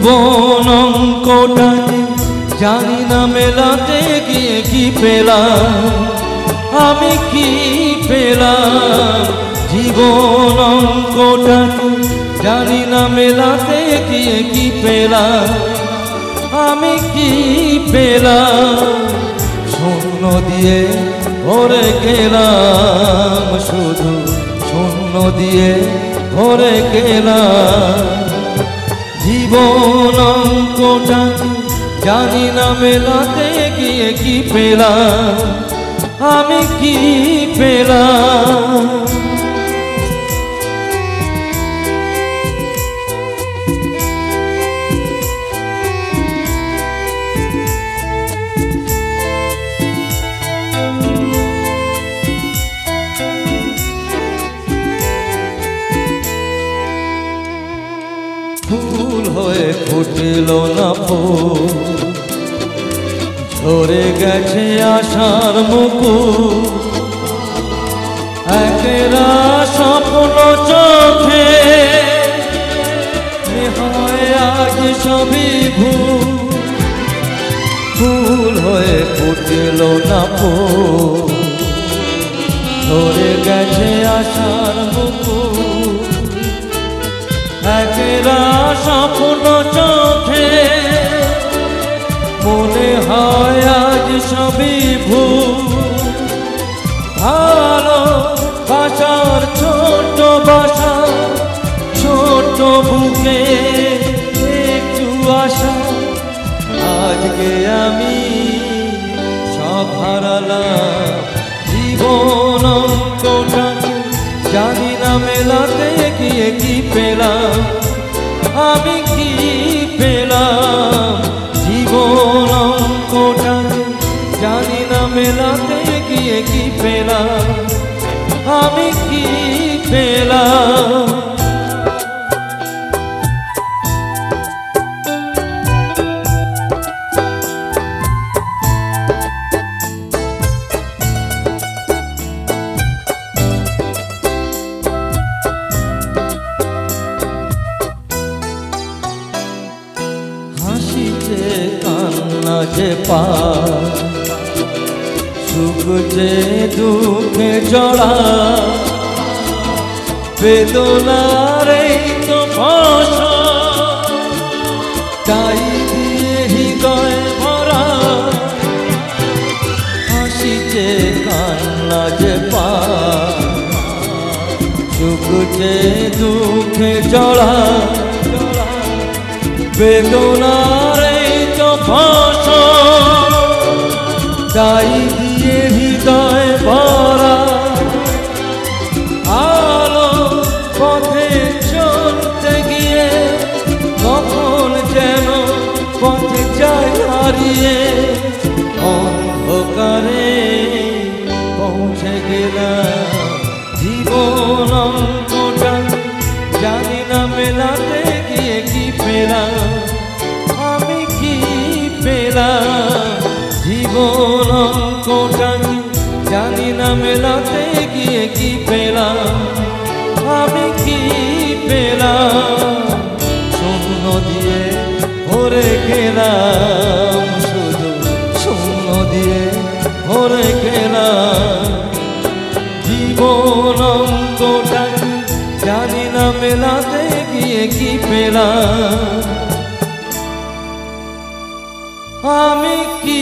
জীবন অঙ্কটাকে জানি না মেলাতে গিয়ে কি পেলাম, আমি কি পেলাম। জীবন অঙ্কটাকে জানি না মেলাতে গিয়ে কি পেলাম, আমি কি পেলাম। শূন্য দিয়ে ভরে গেলাম, শুধু শূন্য দিয়ে ভরে গেলাম। জীবন অঙ্কটাকে জানি না মেলাতে গিয়ে কি পেলাম, আমি কি পেলাম। ফুল হয়ে ফুটল না ফুল, ঝরে গেছে আশার মুকুল। একেরা স্বপ্ন চোখে হয় আজ সবই ভুল। ফুল হয়ে ফুটল না ফুল, ঝরে গেছে আশার মুকুল। একেরা স্বপ্ন চোখে মনে হয় আজ সবই ভুল। ভালো বাসার ছোট বাসা, ছোট বুকে একটু আশা। আজকে আমি সব হারালাম। জীবন অঙ্কটাকে জানি না মেলাতে গিয়ে কি পেলাম, আমি কি পেলাম। জীবন অঙ্কটাকে জানি না মেলাতে গিয়ে কি পেলাম, আমি কি পেলাম। হাসিতে কান্না যে পায়, সুখ যে দুঃখে জড়া। বেদনার এই তো ভাষা, তাই দিয়ে হৃদয় ভরা। হাসিতে কান্না যে পায়, সুখ যে দুঃখে জড়া। বেদনার এই তো ভাষা, তাই দিয়ে হৃদয় ভরা। আলো পথে চলতে গিয়ে কখন যেন পথে যাই হারিয়ে। অন্ধকারে পৌঁছে গেলাম। জীবন অঙ্কটাকে জানি না মেলাতে গিয়ে কি পেলাম, আমি কি পেলাম। জীবন অঙ্কটাকে জানি না মেলাতে গিয়ে কি পেলাম, আমি কি পেলাম। শূন্য দিয়ে ভরে গেলাম, শুধু শূন্য দিয়ে ভরে গেলাম। জীবন অঙ্কটাকে জানি না মেলাতে গিয়ে কি পেলাম, আমি কি